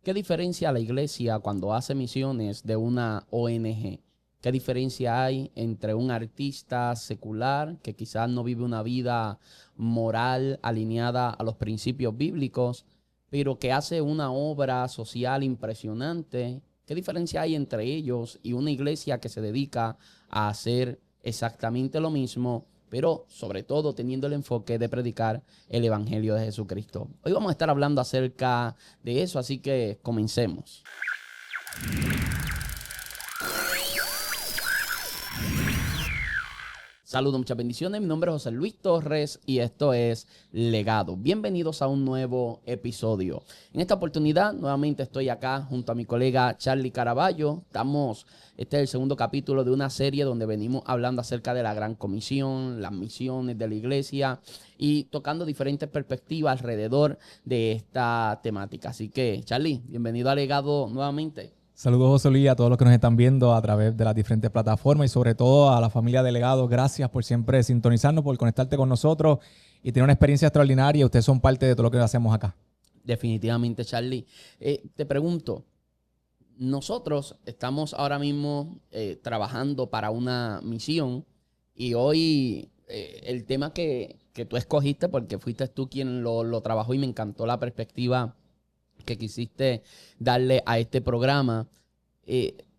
¿Qué diferencia la iglesia cuando hace misiones de una ONG? ¿Qué diferencia hay entre un artista secular que quizás no vive una vida moral alineada a los principios bíblicos, pero que hace una obra social impresionante? ¿Qué diferencia hay entre ellos y una iglesia que se dedica a hacer exactamente lo mismo, pero sobre todo teniendo el enfoque de predicar el Evangelio de Jesucristo? Hoy vamos a estar hablando acerca de eso, así que comencemos. Saludos, muchas bendiciones. Mi nombre es José Luis Torres y esto es Legado. Bienvenidos a un nuevo episodio. En esta oportunidad, nuevamente estoy acá junto a mi colega Charlie Caraballo. Este es el segundo capítulo de una serie donde venimos hablando acerca de la Gran Comisión, las misiones de la iglesia y tocando diferentes perspectivas alrededor de esta temática. Así que, Charlie, bienvenido a Legado nuevamente. Saludos, José Luis, a todos los que nos están viendo a través de las diferentes plataformas y sobre todo a la familia de Legado. Gracias por siempre sintonizarnos, por conectarte con nosotros y tener una experiencia extraordinaria. Ustedes son parte de todo lo que hacemos acá. Definitivamente, Charlie. Te pregunto, nosotros estamos ahora mismo trabajando para una misión y hoy el tema que tú escogiste, porque fuiste tú quien lo trabajó y me encantó la perspectiva que quisiste darle a este programa.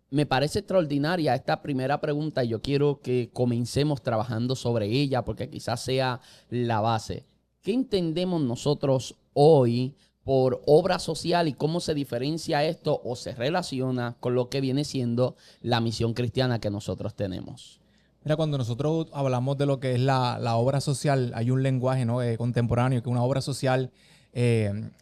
Me parece extraordinaria esta primera pregunta y yo quiero que comencemos trabajando sobre ella porque quizás sea la base. ¿Qué entendemos nosotros hoy por obra social y cómo se diferencia esto o se relaciona con lo que viene siendo la misión cristiana que nosotros tenemos? Mira, cuando nosotros hablamos de lo que es la obra social, hay un lenguaje, ¿no? Contemporáneo, que una obra social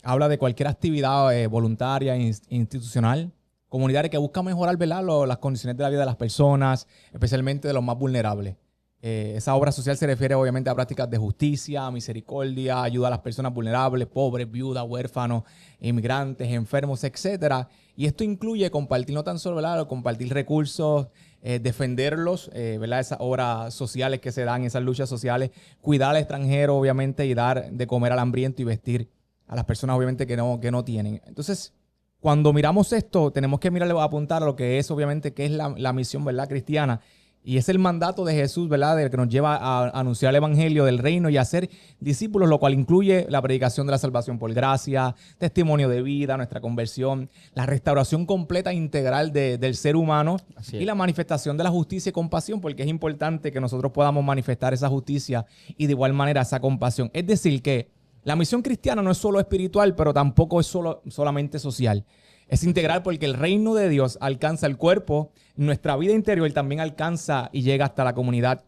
habla de cualquier actividad voluntaria, institucional, comunitaria, que busca mejorar, ¿verdad?, las condiciones de la vida de las personas, especialmente de los más vulnerables. Esa obra social se refiere obviamente a prácticas de justicia, misericordia, ayuda a las personas vulnerables, pobres, viudas, huérfanos, inmigrantes, enfermos, etcétera. Y esto incluye compartir no tan solo, ¿verdad?, compartir recursos, defenderlos, ¿verdad?, esas obras sociales que se dan, esas luchas sociales, cuidar al extranjero, obviamente, y dar de comer al hambriento y vestir a las personas, obviamente, que no tienen. Entonces, cuando miramos esto, tenemos que apuntar a lo que es, obviamente, que es la misión, ¿verdad?, cristiana. Y es el mandato de Jesús, ¿verdad?, del que nos lleva a anunciar el evangelio del reino y a ser discípulos, lo cual incluye la predicación de la salvación por gracia, testimonio de vida, nuestra conversión, la restauración completa e integral del ser humano y la manifestación de la justicia y compasión, porque es importante que nosotros podamos manifestar esa justicia y de igual manera esa compasión. Es decir, que la misión cristiana no es solo espiritual, pero tampoco es solamente social. Es integral porque el reino de Dios alcanza el cuerpo, nuestra vida interior también alcanza y llega hasta la comunidad.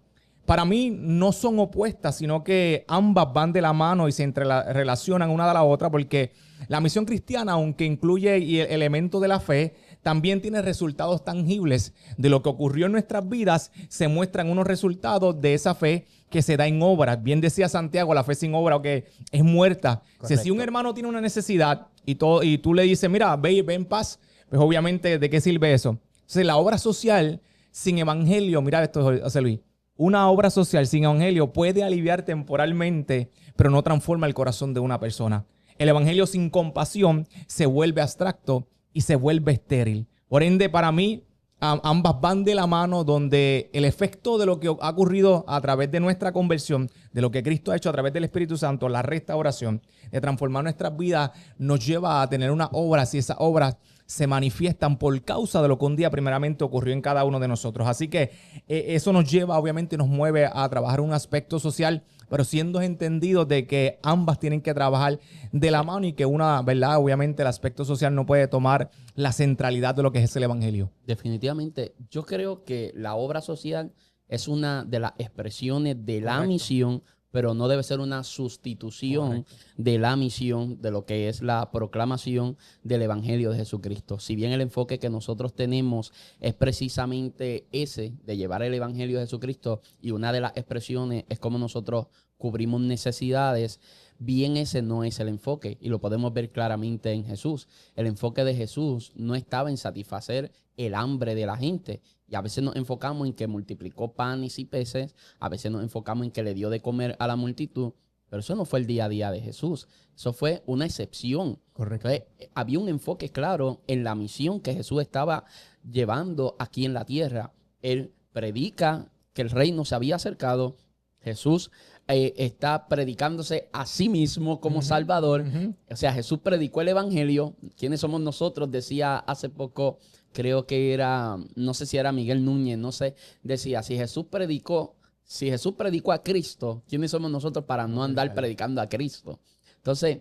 Para mí no son opuestas, sino que ambas van de la mano y se relacionan una de la otra, porque la misión cristiana, aunque incluye el elemento de la fe, también tiene resultados tangibles de lo que ocurrió en nuestras vidas. Se muestran unos resultados de esa fe que se da en obras. Bien decía Santiago, la fe sin obra que es muerta. Si un hermano tiene una necesidad y tú le dices, mira, ve en paz, pues obviamente, ¿de qué sirve eso? Entonces, la obra social sin evangelio, mira esto, José Luis, una obra social sin evangelio puede aliviar temporalmente, pero no transforma el corazón de una persona. El evangelio sin compasión se vuelve abstracto y se vuelve estéril. Por ende, para mí, ambas van de la mano, donde el efecto de lo que ha ocurrido a través de nuestra conversión, de lo que Cristo ha hecho a través del Espíritu Santo, la restauración, de transformar nuestras vidas, nos lleva a tener unas obras y esas obras se manifiestan por causa de lo que un día primeramente ocurrió en cada uno de nosotros. Así que eso nos lleva, obviamente, nos mueve a trabajar un aspecto social, pero siendo entendidos de que ambas tienen que trabajar de la mano y que una, ¿verdad?, obviamente el aspecto social no puede tomar la centralidad de lo que es el evangelio. Definitivamente, yo creo que la obra social es una de las expresiones de la misión, pero no debe ser una sustitución de la misión, de lo que es la proclamación del Evangelio de Jesucristo. Si bien el enfoque que nosotros tenemos es precisamente ese, de llevar el Evangelio de Jesucristo, y una de las expresiones es cómo nosotros cubrimos necesidades, bien ese no es el enfoque y lo podemos ver claramente en Jesús. El enfoque de Jesús no estaba en satisfacer el hambre de la gente. Y a veces nos enfocamos en que multiplicó panes y peces, a veces nos enfocamos en que le dio de comer a la multitud, pero eso no fue el día a día de Jesús. Eso fue una excepción. Correcto. Entonces, había un enfoque claro en la misión que Jesús estaba llevando aquí en la tierra. Él predica que el reino se había acercado. Jesús está predicándose a sí mismo como Salvador. O sea, Jesús predicó el evangelio. ¿Quiénes somos nosotros? Decía hace poco, creo que era, no sé si era Miguel Núñez, no sé, decía, si Jesús predicó a Cristo, ¿quiénes somos nosotros para no andar predicando a Cristo? Entonces,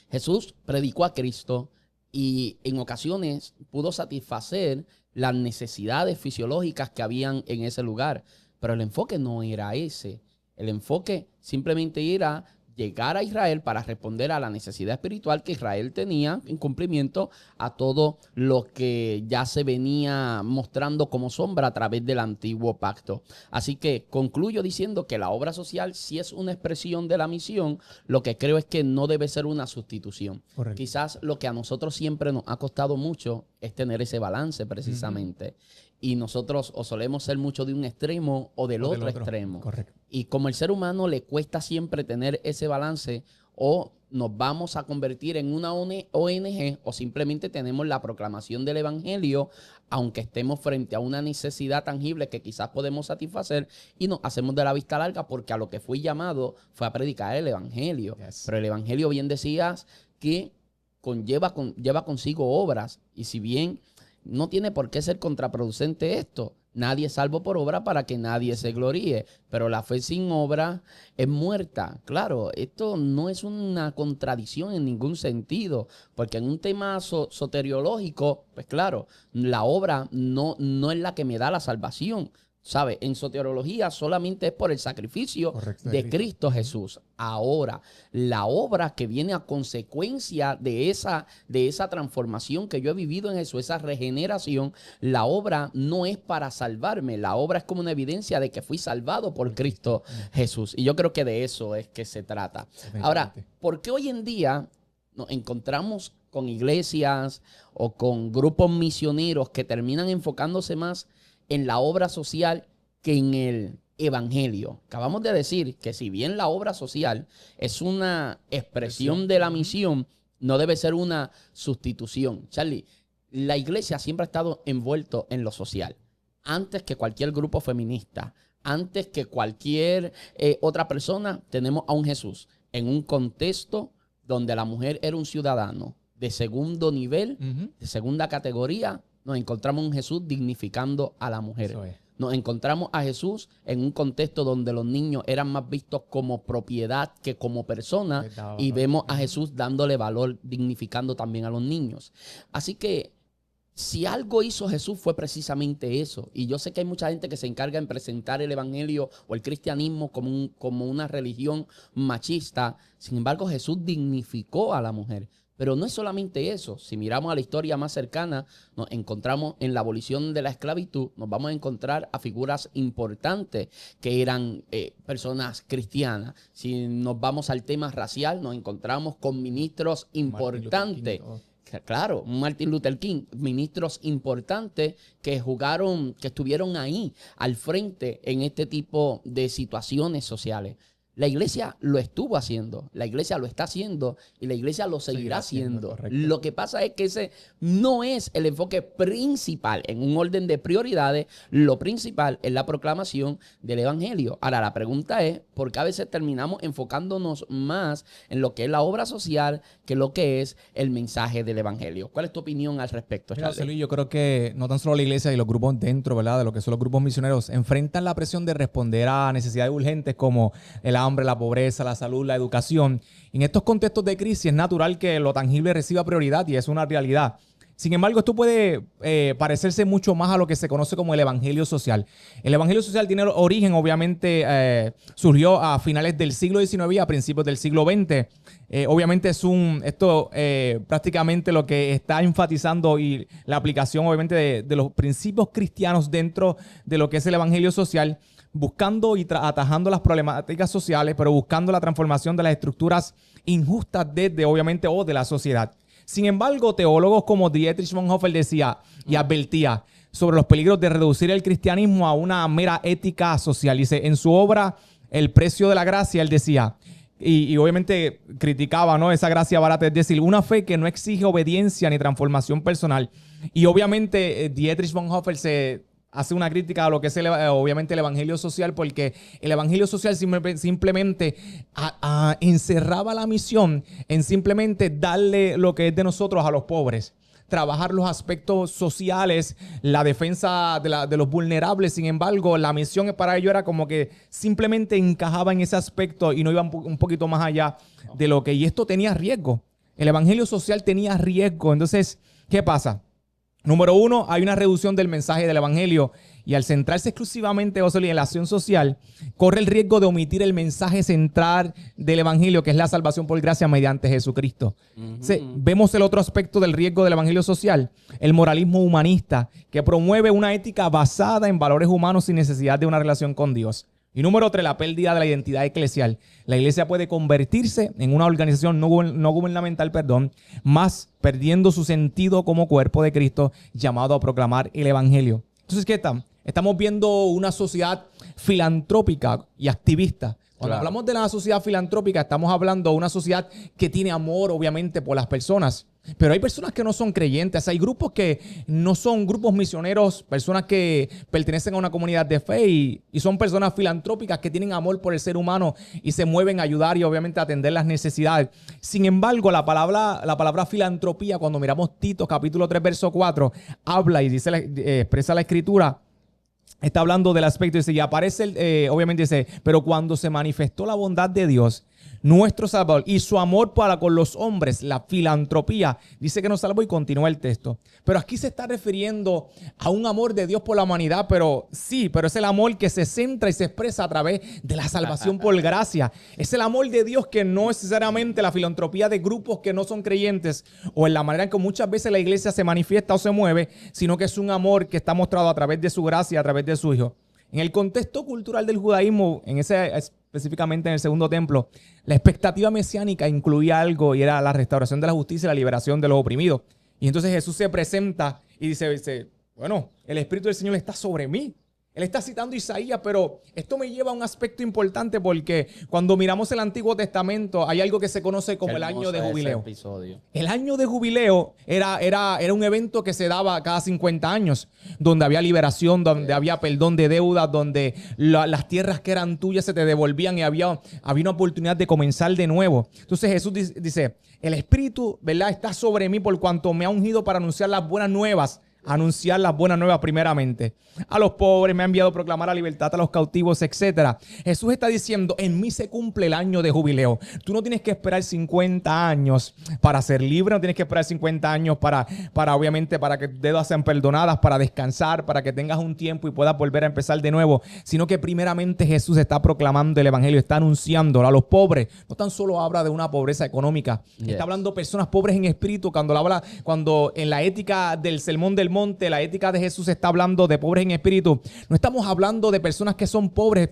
Jesús predicó a Cristo y en ocasiones pudo satisfacer las necesidades fisiológicas que habían en ese lugar. Pero el enfoque no era ese. El enfoque simplemente era llegar a Israel para responder a la necesidad espiritual que Israel tenía en cumplimiento a todo lo que ya se venía mostrando como sombra a través del antiguo pacto. Así que concluyo diciendo que la obra social sí es una expresión de la misión. Lo que creo es que no debe ser una sustitución. Correcto. Quizás lo que a nosotros siempre nos ha costado mucho es tener ese balance precisamente. Y nosotros o solemos ser mucho de un extremo o del otro extremo. Correcto. Y como el ser humano le cuesta siempre tener ese balance, o nos vamos a convertir en una ONG o simplemente tenemos la proclamación del evangelio, aunque estemos frente a una necesidad tangible que quizás podemos satisfacer, y nos hacemos de la vista larga porque a lo que fui llamado fue a predicar el evangelio. Yes. Pero el evangelio, bien decías, que lleva consigo obras, y si bien no tiene por qué ser contraproducente esto. Nadie es salvo por obra para que nadie se gloríe. Pero la fe sin obra es muerta. Claro, esto no es una contradicción en ningún sentido. Porque en un tema soteriológico, pues claro, la obra no es la que me da la salvación. ¿Sabe? En soteriología solamente es por el sacrificio de Cristo Jesús. Ahora, la obra que viene a consecuencia de esa transformación que yo he vivido en Jesús, esa regeneración, la obra no es para salvarme. La obra es como una evidencia de que fui salvado por Cristo Jesús. Y yo creo que de eso es que se trata. Ahora, ¿por qué hoy en día nos encontramos con iglesias o con grupos misioneros que terminan enfocándose más en la obra social que en el evangelio? Acabamos de decir que si bien la obra social es una expresión de la misión, no debe ser una sustitución. Charlie, la iglesia siempre ha estado envuelto en lo social. Antes que cualquier grupo feminista, antes que cualquier otra persona, tenemos a un Jesús en un contexto donde la mujer era un ciudadano de segundo nivel, de segunda categoría. Nos encontramos un Jesús dignificando a la mujer. Nos encontramos a Jesús en un contexto donde los niños eran más vistos como propiedad que como personas. Y vemos a Jesús dándole valor, dignificando también a los niños. Así que si algo hizo Jesús fue precisamente eso. Y yo sé que hay mucha gente que se encarga en presentar el evangelio o el cristianismo como una religión machista. Sin embargo, Jesús dignificó a la mujer. Pero no es solamente eso. Si miramos a la historia más cercana, nos encontramos en la abolición de la esclavitud, nos vamos a encontrar a figuras importantes que eran personas cristianas. Si nos vamos al tema racial, nos encontramos con ministros importantes. Claro, Martin Luther King, ministros importantes que estuvieron ahí al frente en este tipo de situaciones sociales. La iglesia lo estuvo haciendo, la iglesia lo está haciendo y la iglesia lo seguirá haciendo. Lo que pasa es que ese no es el enfoque principal en un orden de prioridades. Lo principal es la proclamación del evangelio. Ahora, la pregunta es, ¿por qué a veces terminamos enfocándonos más en lo que es la obra social que lo que es el mensaje del evangelio? ¿Cuál es tu opinión al respecto, Charlie? Mira, yo creo que no tan solo la iglesia y los grupos dentro, ¿verdad?, de lo que son los grupos misioneros, enfrentan la presión de responder a necesidades urgentes como el hambre, la pobreza, la salud, la educación. En estos contextos de crisis es natural que lo tangible reciba prioridad y es una realidad. Sin embargo, esto puede parecerse mucho más a lo que se conoce como el evangelio social. El evangelio social tiene origen, obviamente, surgió a finales del siglo XIX y a principios del siglo XX. Obviamente prácticamente lo que está enfatizando y la aplicación, obviamente, de los principios cristianos dentro de lo que es el evangelio social, buscando y atajando las problemáticas sociales, pero buscando la transformación de las estructuras injustas obviamente, o de la sociedad. Sin embargo, teólogos como Dietrich Bonhoeffer decía y advertía sobre los peligros de reducir el cristianismo a una mera ética social. Dice, en su obra El precio de la gracia, él decía, y obviamente criticaba, ¿no?, esa gracia barata, es decir, una fe que no exige obediencia ni transformación personal. Y obviamente Dietrich Bonhoeffer se hace una crítica a lo que es obviamente el evangelio social, porque el evangelio social simplemente encerraba la misión en simplemente darle lo que es de nosotros a los pobres, trabajar los aspectos sociales, la defensa de los vulnerables. Sin embargo, la misión para ello era como que simplemente encajaba en ese aspecto y no iba un poquito más allá de lo que... Y esto tenía riesgo. El evangelio social tenía riesgo. Entonces, ¿qué pasa? Número uno, hay una reducción del mensaje del evangelio, y al centrarse exclusivamente en la acción social, corre el riesgo de omitir el mensaje central del evangelio, que es la salvación por gracia mediante Jesucristo. Vemos el otro aspecto del riesgo del evangelio social, el moralismo humanista, que promueve una ética basada en valores humanos sin necesidad de una relación con Dios. Y número 3, la pérdida de la identidad eclesial. La iglesia puede convertirse en una organización no gubernamental, más perdiendo su sentido como cuerpo de Cristo, llamado a proclamar el evangelio. Entonces, ¿qué tal? Estamos viendo una sociedad filantrópica y activista. Cuando hablamos de la sociedad filantrópica, estamos hablando de una sociedad que tiene amor, obviamente, por las personas. Pero hay personas que no son creyentes. Hay grupos que no son grupos misioneros, personas que pertenecen a una comunidad de fe y son personas filantrópicas que tienen amor por el ser humano y se mueven a ayudar y obviamente a atender las necesidades. Sin embargo, la palabra filantropía, cuando miramos Tito capítulo 3, verso 4, habla y dice, expresa la escritura. Está hablando del aspecto, dice, y aparece, obviamente dice, pero cuando se manifestó la bondad de Dios, nuestro Salvador, y su amor para con los hombres, la filantropía, dice que nos salvó, y continúa el texto. Pero aquí se está refiriendo a un amor de Dios por la humanidad, pero es el amor que se centra y se expresa a través de la salvación por gracia. Es el amor de Dios que no es necesariamente la filantropía de grupos que no son creyentes o en la manera en que muchas veces la iglesia se manifiesta o se mueve, sino que es un amor que está mostrado a través de su gracia, a través de su Hijo. En el contexto cultural del judaísmo, específicamente en el segundo templo, la expectativa mesiánica incluía algo, y era la restauración de la justicia y la liberación de los oprimidos. Y entonces Jesús se presenta y dice, bueno, el Espíritu del Señor está sobre mí. Él está citando Isaías, pero esto me lleva a un aspecto importante, porque cuando miramos el Antiguo Testamento hay algo que se conoce como el año de jubileo. El año de jubileo era un evento que se daba cada 50 años, donde había liberación, donde había perdón de deudas, donde las tierras que eran tuyas se te devolvían y había una oportunidad de comenzar de nuevo. Entonces Jesús dice, el Espíritu, ¿verdad?, está sobre mí por cuanto me ha ungido para anunciar las buenas nuevas. Anunciar las buenas nuevas primeramente. A los pobres me ha enviado a proclamar la libertad a los cautivos, etc. Jesús está diciendo, en mí se cumple el año de jubileo. Tú no tienes que esperar 50 años para ser libre, no tienes que esperar 50 años para obviamente, para que tus deudas sean perdonadas, para descansar, para que tengas un tiempo y puedas volver a empezar de nuevo, sino que primeramente Jesús está proclamando el evangelio, está anunciándolo a los pobres. No tan solo habla de una pobreza económica, está hablando de personas pobres en espíritu. Cuando en la ética del sermón del monte, la ética de Jesús está hablando de pobres en espíritu, no estamos hablando de personas que son pobres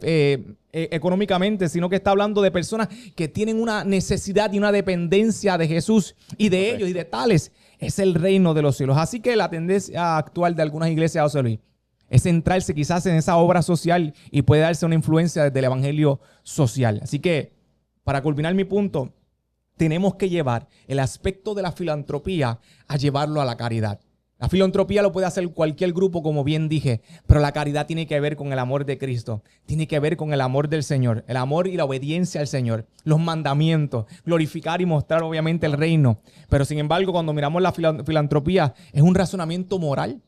económicamente, sino que está hablando de personas que tienen una necesidad y una dependencia de Jesús y de ellos y de tales. Es el reino de los cielos. Así que la tendencia actual de algunas iglesias, José Luis, es centrarse quizás en esa obra social y puede darse una influencia desde el evangelio social. Así que, para culminar mi punto, tenemos que llevar el aspecto de la filantropía a llevarlo a la caridad. La filantropía lo puede hacer cualquier grupo, como bien dije, pero la caridad tiene que ver con el amor de Cristo, tiene que ver con el amor del Señor, el amor y la obediencia al Señor, los mandamientos, glorificar y mostrar obviamente el reino. Pero sin embargo, cuando miramos la filantropía, es un razonamiento moral,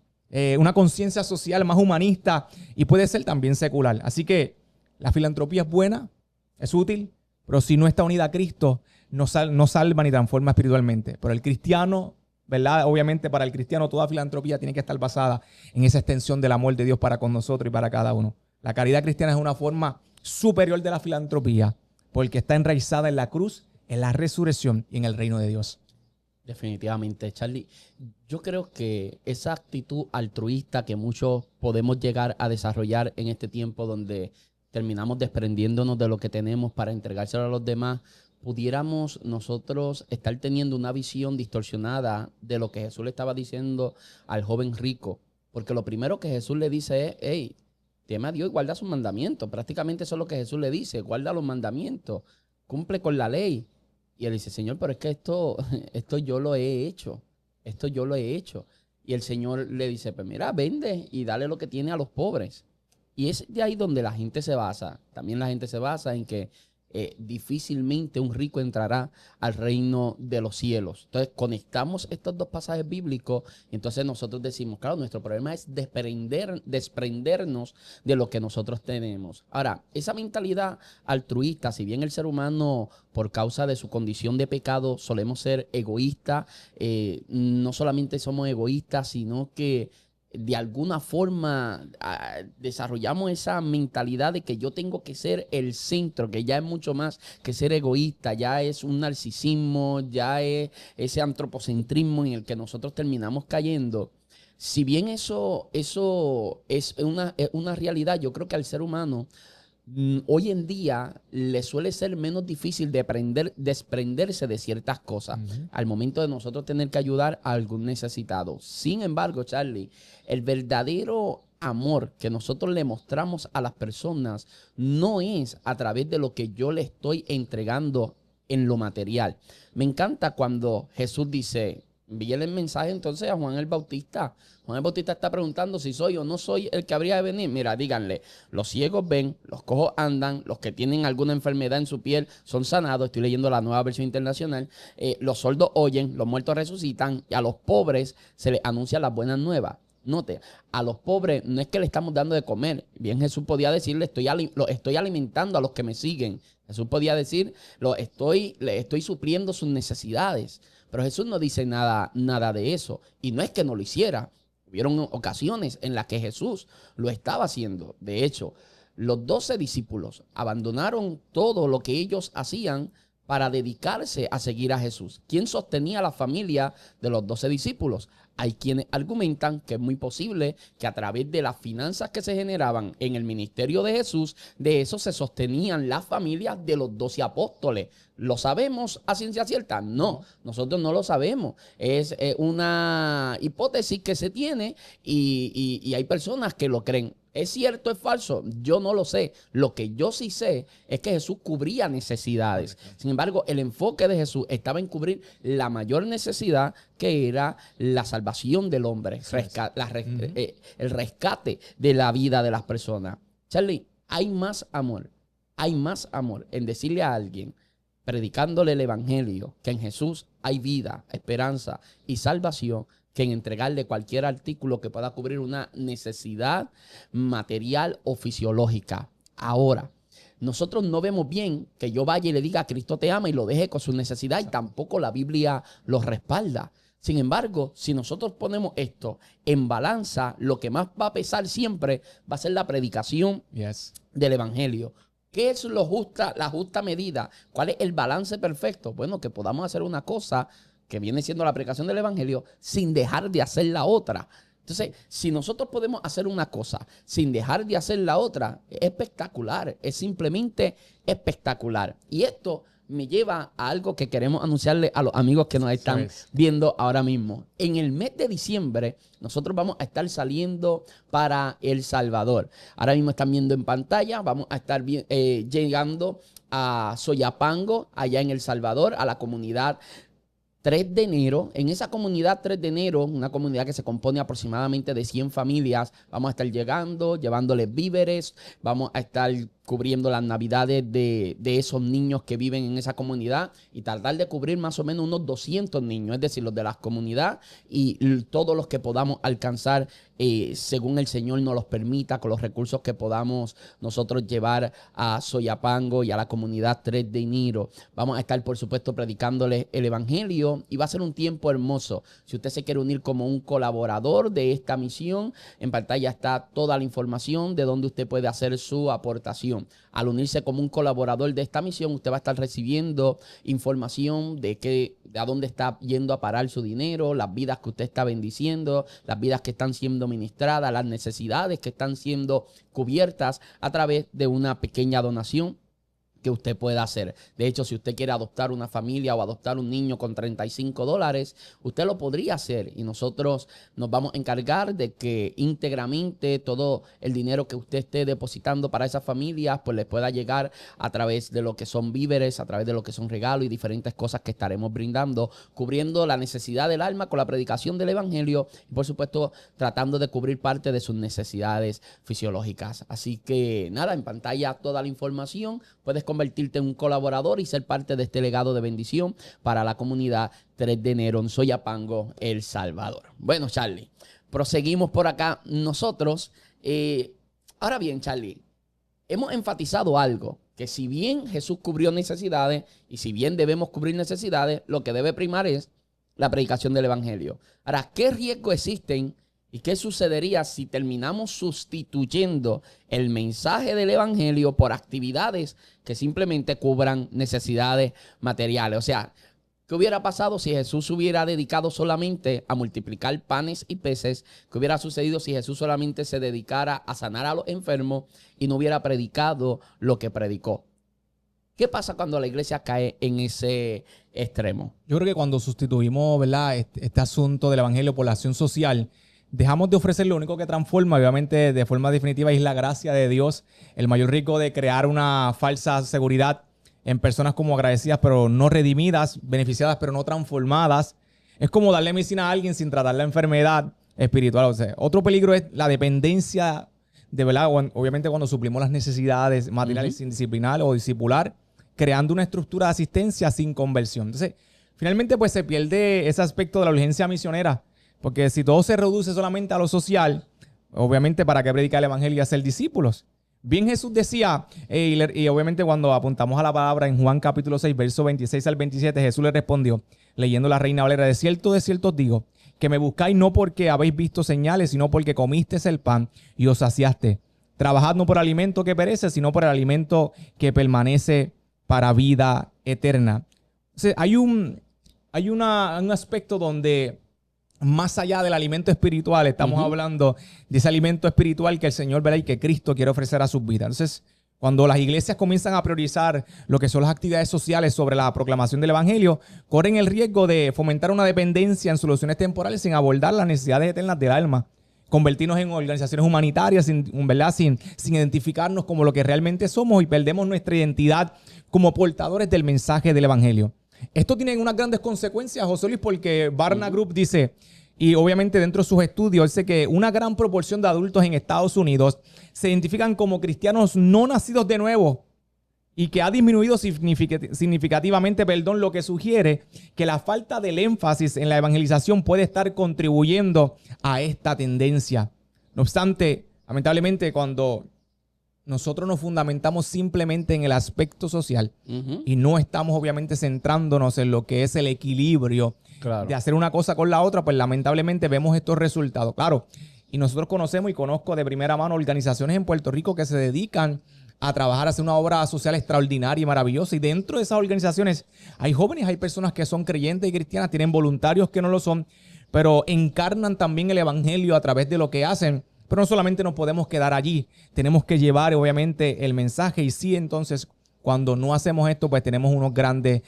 una conciencia social más humanista y puede ser también secular. Así que la filantropía es buena, es útil, pero si no está unida a Cristo, no salva ni transforma espiritualmente. Pero el cristiano, ¿verdad? Obviamente para el cristiano toda filantropía tiene que estar basada en esa extensión del amor de Dios para con nosotros y para cada uno. La caridad cristiana es una forma superior de la filantropía porque está enraizada en la cruz, en la resurrección y en el reino de Dios. Definitivamente, Charlie. Yo creo que esa actitud altruista que muchos podemos llegar a desarrollar en este tiempo donde terminamos desprendiéndonos de lo que tenemos para entregárselo a los demás, pudiéramos nosotros estar teniendo una visión distorsionada de lo que Jesús le estaba diciendo al joven rico. Porque lo primero que Jesús le dice es, hey, teme a Dios y guarda sus mandamientos. Prácticamente eso es lo que Jesús le dice, guarda los mandamientos. cumple con la ley. Y él dice, Señor, pero es que esto yo lo he hecho. Esto yo lo he hecho. Y el Señor le dice, pues mira, vende y dale lo que tiene a los pobres. Y es de ahí donde la gente se basa. También la gente se basa en que difícilmente un rico entrará al reino de los cielos. Entonces conectamos estos dos pasajes bíblicos y entonces nosotros decimos, claro, nuestro problema es desprendernos de lo que nosotros tenemos. Ahora, esa mentalidad altruista, si bien el ser humano por causa de su condición de pecado solemos ser egoístas, no solamente somos egoístas, sino que de alguna forma desarrollamos esa mentalidad de que yo tengo que ser el centro, que ya es mucho más que ser egoísta, ya es un narcisismo, ya es ese antropocentrismo en el que nosotros terminamos cayendo. Si bien eso es una realidad, yo creo que al ser humano hoy en día le suele ser menos difícil desprenderse de ciertas cosas al momento de nosotros tener que ayudar a algún necesitado. Sin embargo, Charlie, el verdadero amor que nosotros le mostramos a las personas no es a través de lo que yo le estoy entregando en lo material. Me encanta cuando Jesús dice, envíele el mensaje entonces a Juan el Bautista. Juan el Bautista está preguntando si soy o no soy el que habría de venir. Mira, díganle, los ciegos ven, los cojos andan, los que tienen alguna enfermedad en su piel son sanados. Estoy leyendo la Nueva Versión Internacional. Los sordos oyen, los muertos resucitan y a los pobres se les anuncian las buenas nuevas. Note, a los pobres no es que le estamos dando de comer. Bien, Jesús podía decirle, lo estoy alimentando a los que me siguen. Jesús podía decir, le estoy supliendo sus necesidades. Pero Jesús no dice nada de eso. Y no es que no lo hiciera. Hubieron ocasiones en las que Jesús lo estaba haciendo. De hecho, los 12 discípulos abandonaron todo lo que ellos hacían para dedicarse a seguir a Jesús. ¿Quién sostenía la familia de los 12 discípulos? Hay quienes argumentan que es muy posible que a través de las finanzas que se generaban en el ministerio de Jesús, de eso se sostenían las familias de los 12 apóstoles. ¿Lo sabemos a ciencia cierta? No, nosotros no lo sabemos. Es una hipótesis que se tiene y hay personas que lo creen. ¿Es cierto, es falso? Yo no lo sé. Lo que yo sí sé es que Jesús cubría necesidades. Sin embargo, el enfoque de Jesús estaba en cubrir la mayor necesidad, que era la salvación del hombre, el rescate de la vida de las personas. Charlie, hay más amor en decirle a alguien, predicándole el evangelio, que en Jesús hay vida, esperanza y salvación, que en entregarle cualquier artículo que pueda cubrir una necesidad material o fisiológica. Ahora, nosotros no vemos bien que yo vaya y le diga Cristo te ama y lo deje con su necesidad, y tampoco la Biblia lo respalda. Sin embargo, si nosotros ponemos esto en balanza, lo que más va a pesar siempre va a ser la predicación del evangelio. ¿Qué es la justa medida? ¿Cuál es el balance perfecto? Bueno, que podamos hacer una cosa que viene siendo la predicación del evangelio sin dejar de hacer la otra. Entonces, si nosotros podemos hacer una cosa sin dejar de hacer la otra, es espectacular, es simplemente espectacular. Y esto me lleva a algo que queremos anunciarle a los amigos que nos están viendo ahora mismo. En el mes de diciembre, nosotros vamos a estar saliendo para El Salvador. Ahora mismo están viendo en pantalla, vamos a estar llegando a Soyapango, allá en El Salvador, a la comunidad 3 de enero. En esa comunidad 3 de enero, una comunidad que se compone aproximadamente de 100 familias, vamos a estar llegando, llevándoles víveres, vamos a estar cubriendo las navidades de esos niños que viven en esa comunidad y tratar de cubrir más o menos unos 200 niños, es decir, los de la comunidad y todos los que podamos alcanzar según el Señor nos los permita, con los recursos que podamos nosotros llevar a Soyapango y a la comunidad 3 de enero. Vamos a estar, por supuesto, predicándoles el evangelio y va a ser un tiempo hermoso. Si usted se quiere unir como un colaborador de esta misión, en pantalla está toda la información de donde usted puede hacer su aportación. Al unirse como un colaborador de esta misión, usted va a estar recibiendo información de a dónde está yendo a parar su dinero, las vidas que usted está bendiciendo, las vidas que están siendo ministradas, las necesidades que están siendo cubiertas a través de una pequeña donación que usted pueda hacer. De hecho, si usted quiere adoptar una familia o adoptar un niño con $35, usted lo podría hacer y nosotros nos vamos a encargar de que íntegramente todo el dinero que usted esté depositando para esas familias pues les pueda llegar a través de lo que son víveres, a través de lo que son regalos y diferentes cosas que estaremos brindando, cubriendo la necesidad del alma con la predicación del evangelio y por supuesto tratando de cubrir parte de sus necesidades fisiológicas. Así que nada, en pantalla toda la información. Puedes convertirte en un colaborador y ser parte de este legado de bendición para la comunidad 3 de enero en Soyapango, El Salvador. Bueno, Charlie, proseguimos por acá nosotros. Ahora bien, Charlie, hemos enfatizado algo, que si bien Jesús cubrió necesidades y si bien debemos cubrir necesidades, lo que debe primar es la predicación del evangelio. Ahora, ¿qué riesgos existen y qué sucedería si terminamos sustituyendo el mensaje del evangelio por actividades que simplemente cubran necesidades materiales? O sea, ¿qué hubiera pasado si Jesús hubiera dedicado solamente a multiplicar panes y peces? ¿Qué hubiera sucedido si Jesús solamente se dedicara a sanar a los enfermos y no hubiera predicado lo que predicó? ¿Qué pasa cuando la iglesia cae en ese extremo? Yo creo que cuando sustituimos, ¿verdad?, este asunto del evangelio por la acción social, dejamos de ofrecer lo único que transforma, obviamente de forma definitiva, es la gracia de Dios, el mayor riesgo de crear una falsa seguridad en personas como agradecidas pero no redimidas, beneficiadas pero no transformadas. Es como darle medicina a alguien sin tratar la enfermedad espiritual. O sea, otro peligro es la dependencia de, ¿verdad?, obviamente cuando suplimos las necesidades materiales sin disciplinar o discipular, creando una estructura de asistencia sin conversión. Entonces, finalmente pues se pierde ese aspecto de la urgencia misionera. Porque si todo se reduce solamente a lo social, obviamente, ¿para qué predicar el evangelio y hacer discípulos? Bien Jesús decía, y obviamente cuando apuntamos a la palabra en Juan capítulo 6, verso 26 al 27, Jesús le respondió, leyendo la Reina Valera, de cierto os digo, que me buscáis no porque habéis visto señales, sino porque comisteis el pan y os saciaste. Trabajad no por alimento que perece, sino por el alimento que permanece para vida eterna. O sea, hay un aspecto donde más allá del alimento espiritual, estamos hablando de ese alimento espiritual que el Señor, ¿verdad?, y que Cristo quiere ofrecer a sus vidas. Entonces, cuando las iglesias comienzan a priorizar lo que son las actividades sociales sobre la proclamación del evangelio, corren el riesgo de fomentar una dependencia en soluciones temporales sin abordar las necesidades eternas del alma. Convertirnos en organizaciones humanitarias ¿verdad?, sin identificarnos como lo que realmente somos y perdemos nuestra identidad como portadores del mensaje del evangelio. Esto tiene unas grandes consecuencias, José Luis, porque Barna Group dice, y obviamente dentro de sus estudios, dice que una gran proporción de adultos en Estados Unidos se identifican como cristianos no nacidos de nuevo y que ha disminuido significativamente, lo que sugiere que la falta del énfasis en la evangelización puede estar contribuyendo a esta tendencia. No obstante, lamentablemente, cuando nosotros nos fundamentamos simplemente en el aspecto social y no estamos obviamente centrándonos en lo que es el equilibrio de hacer una cosa con la otra, pues lamentablemente vemos estos resultados. Claro, y nosotros conocemos y conozco de primera mano organizaciones en Puerto Rico que se dedican a trabajar, a hacer una obra social extraordinaria y maravillosa. Y dentro de esas organizaciones hay jóvenes, hay personas que son creyentes y cristianas, tienen voluntarios que no lo son, pero encarnan también el evangelio a través de lo que hacen. Pero no solamente nos podemos quedar allí, tenemos que llevar obviamente el mensaje y sí, entonces cuando no hacemos esto pues tenemos unos grandes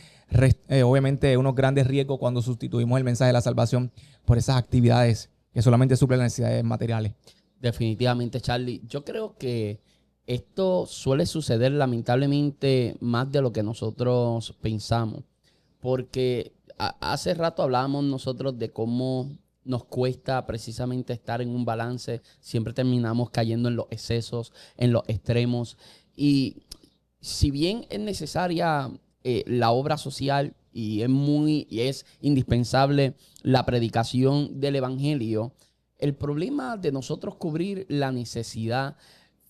riesgos cuando sustituimos el mensaje de la salvación por esas actividades que solamente suplen las necesidades materiales. Definitivamente, Charlie. Yo creo que esto suele suceder lamentablemente más de lo que nosotros pensamos, porque hace rato hablábamos nosotros de cómo nos cuesta precisamente estar en un balance. Siempre terminamos cayendo en los excesos, en los extremos. Y si bien es necesaria la obra social y es indispensable la predicación del evangelio, el problema de nosotros cubrir la necesidad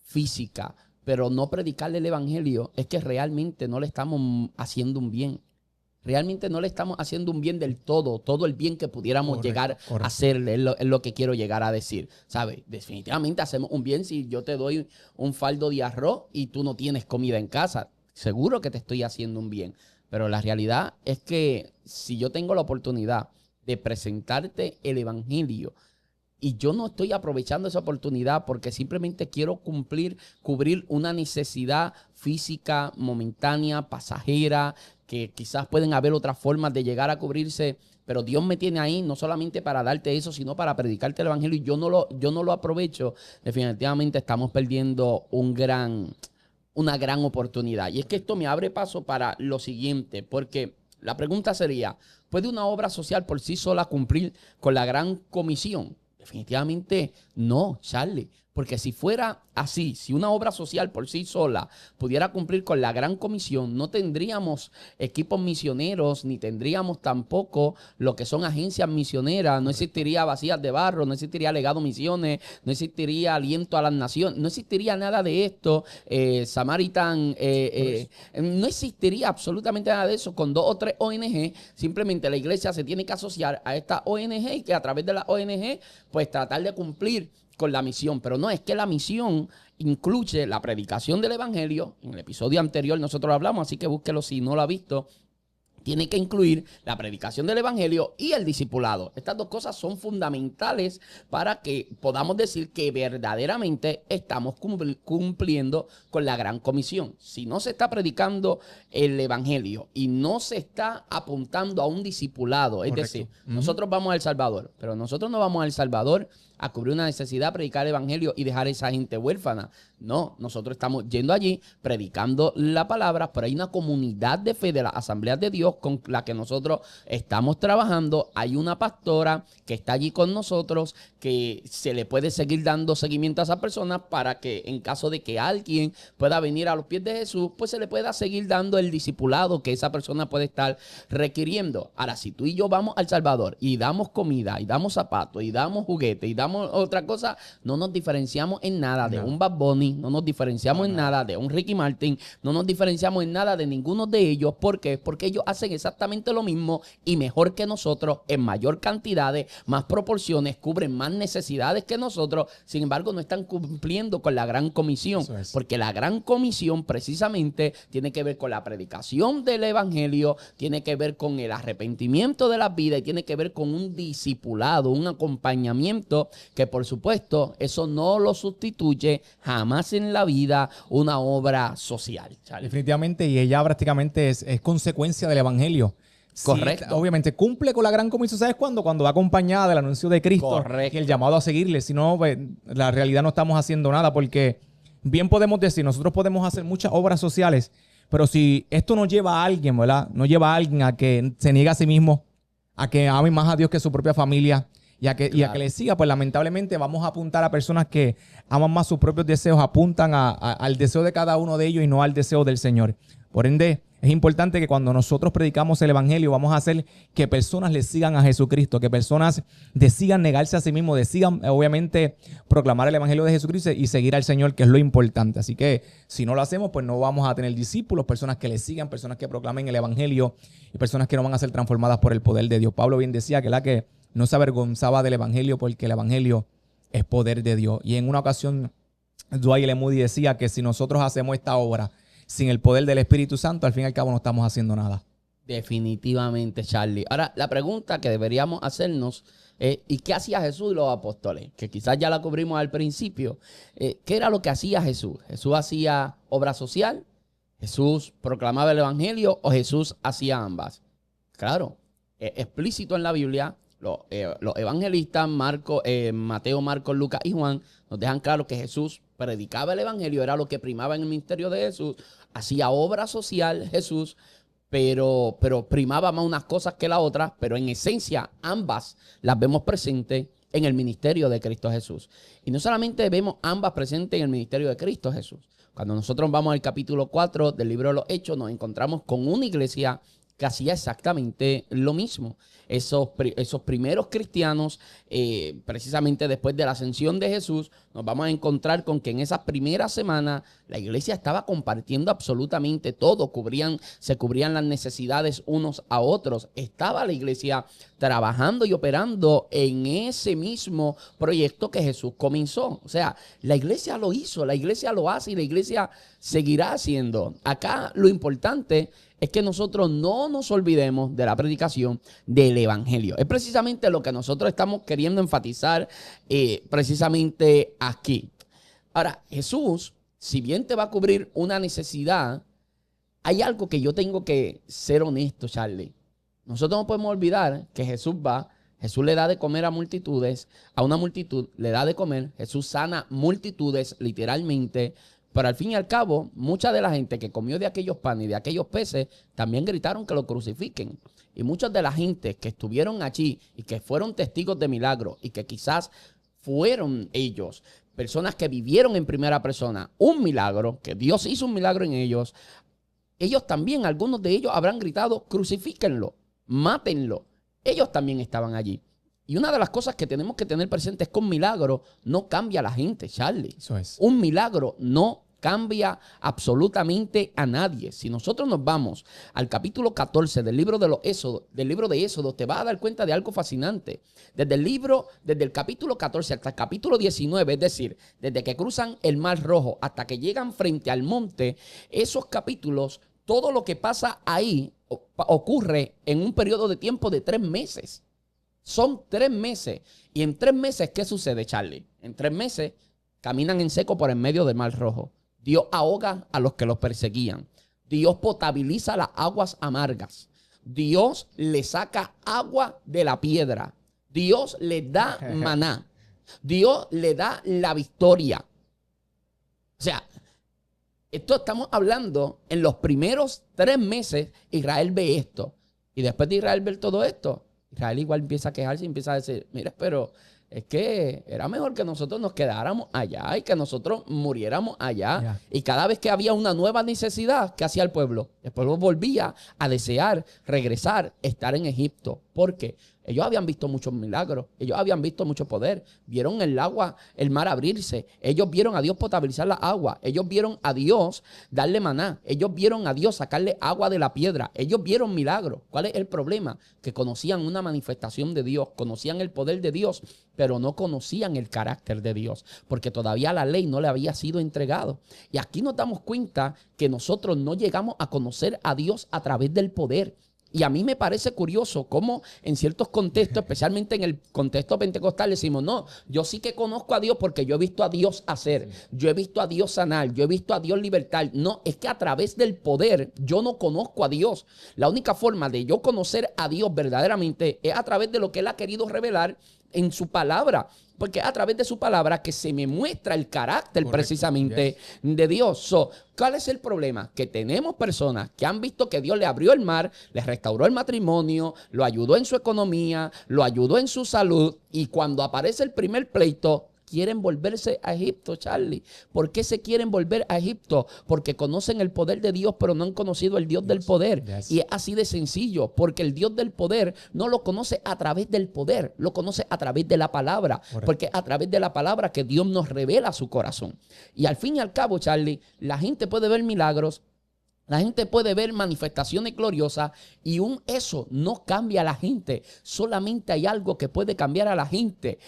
física, pero no predicarle el evangelio, es que realmente no le estamos haciendo un bien. Realmente no le estamos haciendo un bien del todo el bien que pudiéramos llegar a hacerle, es lo que quiero llegar a decir, ¿sabes? Definitivamente hacemos un bien si yo te doy un faldo de arroz y tú no tienes comida en casa. Seguro que te estoy haciendo un bien, pero la realidad es que si yo tengo la oportunidad de presentarte el evangelio Y yo no estoy aprovechando esa oportunidad porque simplemente quiero cubrir una necesidad física, momentánea, pasajera, que quizás pueden haber otras formas de llegar a cubrirse, pero Dios me tiene ahí no solamente para darte eso, sino para predicarte el evangelio, y yo no lo aprovecho. Definitivamente estamos perdiendo una gran oportunidad. Y es que esto me abre paso para lo siguiente, porque la pregunta sería, ¿puede una obra social por sí sola cumplir con la gran comisión? Definitivamente no, Charlie. Porque si fuera así, si una obra social por sí sola pudiera cumplir con la gran comisión, no tendríamos equipos misioneros, ni tendríamos tampoco lo que son agencias misioneras, no existiría Vacías de Barro, no existiría Legado Misiones, no existiría Aliento a las Naciones, no existiría nada de esto, Samaritan, no existiría absolutamente nada de eso con 2 o 3 ONG. Simplemente la iglesia se tiene que asociar a esta ONG y que a través de la ONG pues tratar de cumplir con la misión. Pero no, es que la misión incluye la predicación del evangelio. En el episodio anterior nosotros hablamos, así que búsquelo si no lo ha visto. Tiene que incluir la predicación del evangelio y el discipulado. Estas 2 cosas son fundamentales para que podamos decir que verdaderamente estamos cumpliendo con la gran comisión. Si no se está predicando el evangelio y no se está apuntando a un discipulado, es decir, nosotros vamos a El Salvador, pero nosotros no vamos a El Salvador a cubrir una necesidad, predicar el evangelio y dejar a esa gente huérfana. No, nosotros estamos yendo allí, predicando la palabra, pero hay una comunidad de fe de las Asambleas de Dios con la que nosotros estamos trabajando. Hay una pastora que está allí con nosotros, que se le puede seguir dando seguimiento a esa persona para que en caso de que alguien pueda venir a los pies de Jesús, pues se le pueda seguir dando el discipulado que esa persona puede estar requiriendo. Ahora, si tú y yo vamos a El Salvador y damos comida, y damos zapatos, y damos juguetes, y damos otra cosa, no nos diferenciamos en nada de un Bad Bunny, no nos diferenciamos en nada de un Ricky Martin, no nos diferenciamos en nada de ninguno de ellos. ¿Por qué? Porque ellos hacen exactamente lo mismo y mejor que nosotros, en mayor cantidades, más proporciones, cubren más necesidades que nosotros. Sin embargo, no están cumpliendo con la gran comisión, porque la gran comisión precisamente tiene que ver con la predicación del evangelio, tiene que ver con el arrepentimiento de las vidas y tiene que ver con un discipulado, un acompañamiento, que por supuesto eso no lo sustituye jamás en la vida una obra social, Charlie. Definitivamente, y ella prácticamente es consecuencia del evangelio. Correcto. Sí, obviamente cumple con la gran comisión. ¿Sabes cuándo? Cuando va acompañada del anuncio de Cristo. Correcto. Y el llamado a seguirle. Si no, pues, la realidad no estamos haciendo nada, porque bien podemos decir, nosotros podemos hacer muchas obras sociales, pero si esto no lleva a alguien, ¿verdad? No lleva a alguien a que se niegue a sí mismo, a que ame más a Dios que a su propia familia, y a que le siga, pues lamentablemente vamos a apuntar a personas que aman más sus propios deseos, apuntan al deseo de cada uno de ellos y no al deseo del Señor. Por ende, es importante que cuando nosotros predicamos el evangelio, vamos a hacer que personas le sigan a Jesucristo, que personas decidan negarse a sí mismos, decidan obviamente proclamar el evangelio de Jesucristo y seguir al Señor, que es lo importante. Así que si no lo hacemos, pues no vamos a tener discípulos, personas que le sigan, personas que proclamen el evangelio y personas que no van a ser transformadas por el poder de Dios. Pablo bien decía que no se avergonzaba del evangelio porque el evangelio es poder de Dios. Y en una ocasión, Dwight L. Moody decía que si nosotros hacemos esta obra sin el poder del Espíritu Santo, al fin y al cabo no estamos haciendo nada. Definitivamente, Charlie. Ahora, la pregunta que deberíamos hacernos es, ¿y qué hacía Jesús y los apóstoles? Que quizás ya la cubrimos al principio. ¿Qué era lo que hacía Jesús? ¿Jesús hacía obra social? ¿Jesús proclamaba el evangelio? ¿O Jesús hacía ambas? Claro, explícito en la Biblia. Los evangelistas, Mateo, Marcos, Lucas y Juan, nos dejan claro que Jesús predicaba el evangelio, era lo que primaba en el ministerio de Jesús, hacía obra social Jesús, pero primaba más unas cosas que las otras, pero en esencia ambas las vemos presentes en el ministerio de Cristo Jesús. Y no solamente vemos ambas presentes en el ministerio de Cristo Jesús. Cuando nosotros vamos al capítulo 4 del libro de los Hechos, nos encontramos con una iglesia que hacía exactamente lo mismo. Esos primeros cristianos, precisamente después de la ascensión de Jesús, nos vamos a encontrar con que en esas primeras semanas la iglesia estaba compartiendo absolutamente todo, se cubrían las necesidades unos a otros. Estaba la iglesia trabajando y operando en ese mismo proyecto que Jesús comenzó. O sea, la iglesia lo hizo, la iglesia lo hace y la iglesia seguirá haciendo. Acá lo importante es que nosotros no nos olvidemos de la predicación del evangelio. Es precisamente lo que nosotros estamos queriendo enfatizar precisamente aquí. Ahora, Jesús, si bien te va a cubrir una necesidad, hay algo que yo tengo que ser honesto, Charlie. Nosotros no podemos olvidar que Jesús le da de comer a multitudes, a una multitud le da de comer, Jesús sana multitudes literalmente, pero al fin y al cabo, mucha de la gente que comió de aquellos panes y de aquellos peces también gritaron que lo crucifiquen. Y muchas de la gente que estuvieron allí y que fueron testigos de milagros y que quizás fueron ellos, personas que vivieron en primera persona un milagro, que Dios hizo un milagro en ellos también, algunos de ellos habrán gritado, crucifíquenlo, mátenlo. Ellos también estaban allí. Y una de las cosas que tenemos que tener presente es que un milagro no cambia a la gente, Charlie. Eso es. Un milagro no cambia absolutamente a nadie. Si nosotros nos vamos al capítulo 14 del libro de Éxodo, te vas a dar cuenta de algo fascinante. Desde el capítulo 14 hasta el capítulo 19, es decir, desde que cruzan el Mar Rojo hasta que llegan frente al monte, esos capítulos, todo lo que pasa ahí ocurre en un periodo de tiempo de 3 meses. Son 3 meses. Y en 3 meses, ¿qué sucede, Charlie? En 3 meses caminan en seco por en medio del Mar Rojo. Dios ahoga a los que los perseguían. Dios potabiliza las aguas amargas. Dios le saca agua de la piedra. Dios le da maná. Dios le da la victoria. O sea, esto estamos hablando en los primeros 3 meses, Israel ve esto. Y después de Israel ver todo esto, Israel igual empieza a quejarse y empieza a decir, mira, pero es que era mejor que nosotros nos quedáramos allá y que nosotros muriéramos allá. Yeah. Y cada vez que había una nueva necesidad, ¿qué hacía el pueblo? El pueblo volvía a desear regresar, estar en Egipto. ¿Por qué? Ellos habían visto muchos milagros, ellos habían visto mucho poder, vieron el agua, el mar abrirse, ellos vieron a Dios potabilizar la agua, ellos vieron a Dios darle maná, ellos vieron a Dios sacarle agua de la piedra, ellos vieron milagros. ¿Cuál es el problema? Que conocían una manifestación de Dios, conocían el poder de Dios, pero no conocían el carácter de Dios, porque todavía la ley no le había sido entregado. Y aquí nos damos cuenta que nosotros no llegamos a conocer a Dios a través del poder. Y a mí me parece curioso cómo en ciertos contextos, especialmente en el contexto pentecostal, decimos, no, yo sí que conozco a Dios porque yo he visto a Dios hacer, yo he visto a Dios sanar, yo he visto a Dios libertar. No, es que a través del poder yo no conozco a Dios. La única forma de yo conocer a Dios verdaderamente es a través de lo que Él ha querido revelar en su palabra. Porque es a través de su palabra que se me muestra el carácter precisamente de Dios. ¿Cuál es el problema? Que tenemos personas que han visto que Dios le abrió el mar, le restauró el matrimonio, lo ayudó en su economía, lo ayudó en su salud. Y cuando aparece el primer pleito, quieren volverse a Egipto, Charlie. ¿Por qué se quieren volver a Egipto? Porque conocen el poder de Dios, pero no han conocido el Dios del poder. Y es así de sencillo, porque el Dios del poder no lo conoce a través del poder, lo conoce a través de la palabra. Correcto. Porque es a través de la palabra que Dios nos revela su corazón. Y al fin y al cabo, Charlie, la gente puede ver milagros, la gente puede ver manifestaciones gloriosas y eso no cambia a la gente. Solamente hay algo que puede cambiar a la gente.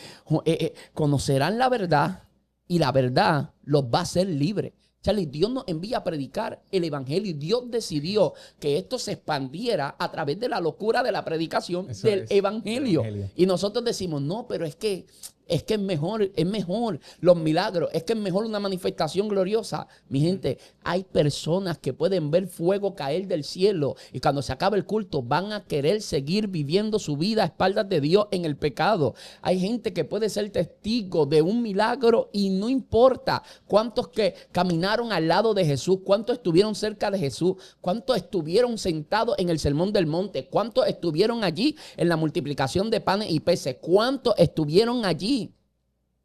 Conocerán la verdad y la verdad los va a hacer libres. Charlie, Dios nos envía a predicar el evangelio y Dios decidió que esto se expandiera a través de la locura de la predicación del evangelio. Y nosotros decimos, no, pero es que es mejor los milagros, es que es mejor una manifestación gloriosa. Mi gente, hay personas que pueden ver fuego caer del cielo y cuando se acabe el culto van a querer seguir viviendo su vida a espaldas de Dios en el pecado. Hay gente que puede ser testigo de un milagro y no importa cuántos que caminaron al lado de Jesús, cuántos estuvieron cerca de Jesús, cuántos estuvieron sentados en el sermón del monte, cuántos estuvieron allí en la multiplicación de panes y peces, cuántos estuvieron allí.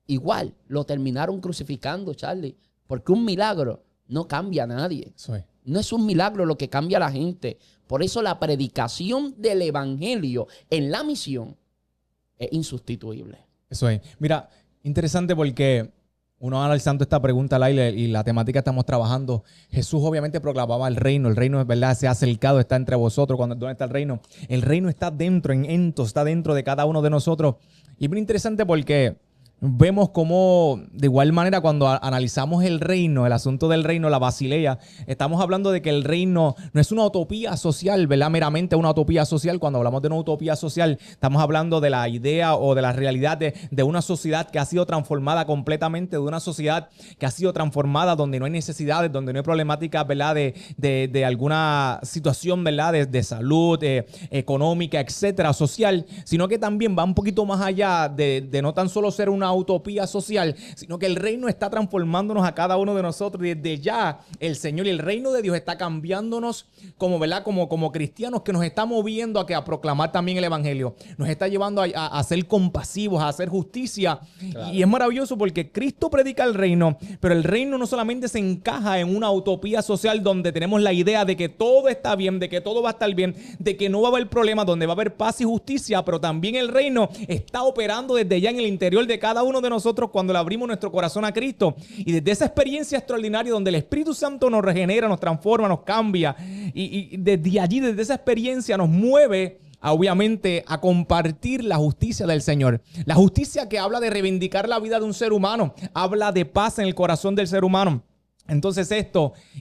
Igual lo terminaron crucificando, Charlie, porque un milagro no cambia a nadie. No es un milagro lo que cambia a la gente. Por eso la predicación del evangelio en la misión es insustituible. Eso es. Mira, interesante porque uno analizando esta pregunta al aire y la temática que estamos trabajando, Jesús obviamente proclamaba el reino es verdad, se ha acercado, está entre vosotros. ¿Dónde está el reino? El reino está dentro, está dentro de cada uno de nosotros. Y es muy interesante porque vemos cómo, de igual manera, cuando analizamos el reino, el asunto del reino, la Basileia, estamos hablando de que el reino no es una utopía social, ¿verdad? Meramente una utopía social. Cuando hablamos de una utopía social, estamos hablando de la idea o de la realidad de una sociedad que ha sido transformada completamente, de una sociedad que ha sido transformada donde no hay necesidades, donde no hay problemáticas, ¿verdad? De alguna situación, ¿verdad? De salud, económica, etcétera, social, sino que también va un poquito más allá de no tan solo ser una utopía social, sino que el reino está transformándonos a cada uno de nosotros. Y desde ya el Señor y el reino de Dios está cambiándonos como, ¿verdad? Como cristianos, que nos está moviendo a proclamar también el evangelio. Nos está llevando a ser compasivos, a hacer justicia. Claro. Y es maravilloso porque Cristo predica el reino, pero el reino no solamente se encaja en una utopía social donde tenemos la idea de que todo está bien, de que todo va a estar bien, de que no va a haber problemas, donde va a haber paz y justicia, pero también el reino está operando desde ya en el interior de cada uno de nosotros cuando le abrimos nuestro corazón a Cristo. Y desde esa experiencia extraordinaria donde el Espíritu Santo nos regenera, nos transforma, nos cambia, y desde allí, desde esa experiencia nos mueve obviamente a compartir la justicia del Señor. La justicia que habla de reivindicar la vida de un ser humano, habla de paz en el corazón del ser humano. Entonces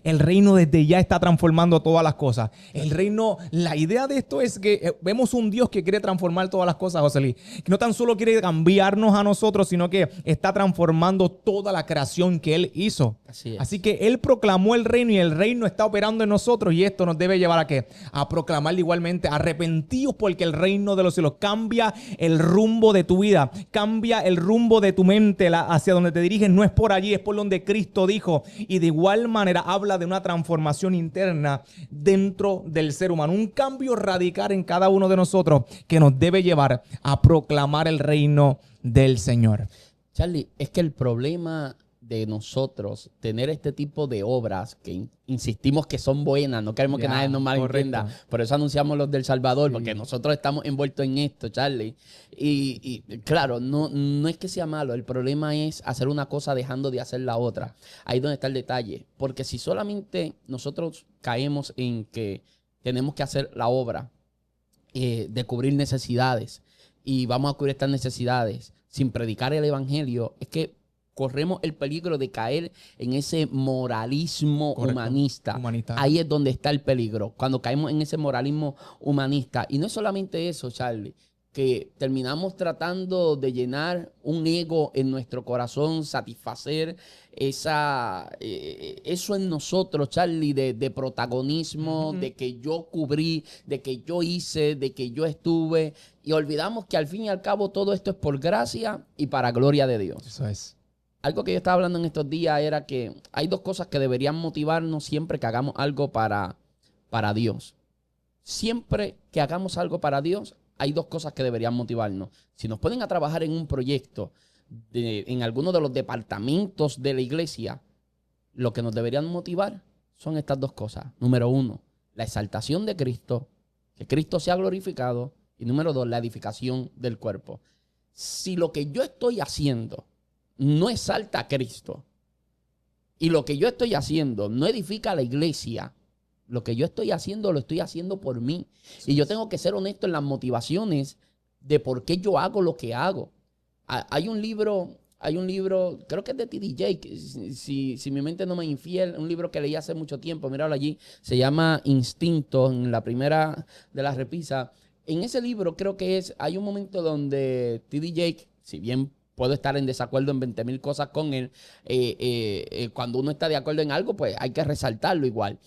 el reino desde ya está transformando todas las cosas. El reino, la idea de esto es que vemos un Dios que quiere transformar todas las cosas, José Luis. Que no tan solo quiere cambiarnos a nosotros, sino que está transformando toda la creación que Él hizo. Así que Él proclamó el reino y el reino está operando en nosotros, y esto nos debe llevar ¿a qué? A proclamar igualmente: arrepentidos porque el reino de los cielos cambia el rumbo de tu vida, cambia el rumbo de tu mente hacia donde te diriges. No es por allí, es por donde Cristo dijo. Y de igual manera habla de una transformación interna dentro del ser humano. Un cambio radical en cada uno de nosotros que nos debe llevar a proclamar el reino del Señor. Charlie, es que el problema de nosotros tener este tipo de obras que insistimos que son buenas, no queremos que nadie nos malentienda, por eso anunciamos los del Salvador, porque nosotros estamos envueltos en esto, Charlie. Y claro, no es que sea malo, el problema es hacer una cosa dejando de hacer la otra. Ahí es donde está el detalle, porque si solamente nosotros caemos en que tenemos que hacer la obra de cubrir necesidades y vamos a cubrir estas necesidades sin predicar el evangelio, es que corremos el peligro de caer en ese moralismo humanista. Ahí es donde está el peligro, cuando caemos en ese moralismo humanista. Y no es solamente eso, Charlie, que terminamos tratando de llenar un ego en nuestro corazón, satisfacer eso en nosotros, Charlie, de protagonismo, de que yo cubrí, de que yo hice, de que yo estuve. Y olvidamos que al fin y al cabo todo esto es por gracia y para gloria de Dios. Eso es. Algo que yo estaba hablando en estos días era que hay dos cosas que deberían motivarnos siempre que hagamos algo para Dios. Siempre que hagamos algo para Dios, hay dos cosas que deberían motivarnos. Si nos ponen a trabajar en un proyecto, en alguno de los departamentos de la iglesia, lo que nos deberían motivar son estas dos cosas. Número uno, la exaltación de Cristo, que Cristo sea glorificado. Y número dos, la edificación del cuerpo. Si lo que yo estoy haciendo no exalta a Cristo y lo que yo estoy haciendo no edifica a la iglesia, lo que yo estoy haciendo lo estoy haciendo por mí. Y yo tengo que ser honesto en las motivaciones de por qué yo hago lo que hago. Hay un libro, creo que es de T.D. Jakes, si mi mente no me infiel, un libro que leí hace mucho tiempo, míralo allí, se llama Instinto, en la primera de las repisas. En ese libro creo que hay un momento donde T.D. Jakes, si bien puedo estar en desacuerdo en 20,000 cosas con él, cuando uno está de acuerdo en algo, pues hay que resaltarlo igual.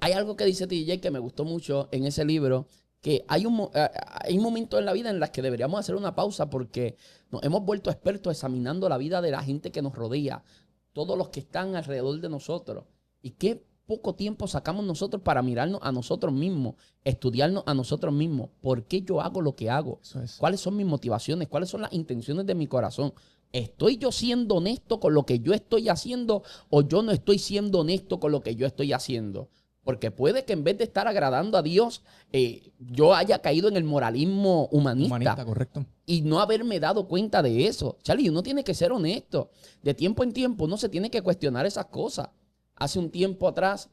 Hay algo que dice T.D. Jakes que me gustó mucho en ese libro, que hay momentos en la vida en los que deberíamos hacer una pausa porque nos hemos vuelto expertos examinando la vida de la gente que nos rodea, todos los que están alrededor de nosotros. Y qué poco tiempo sacamos nosotros para mirarnos a nosotros mismos, estudiarnos a nosotros mismos. ¿Por qué yo hago lo que hago? ¿Cuáles son mis motivaciones? ¿Cuáles son las intenciones de mi corazón? ¿Estoy yo siendo honesto con lo que yo estoy haciendo o yo no estoy siendo honesto con lo que yo estoy haciendo? Porque puede que en vez de estar agradando a Dios, yo haya caído en el moralismo humanista. Correcto. Y no haberme dado cuenta de eso. Charlie, uno tiene que ser honesto. De tiempo en tiempo uno se tiene que cuestionar esas cosas. Hace un tiempo atrás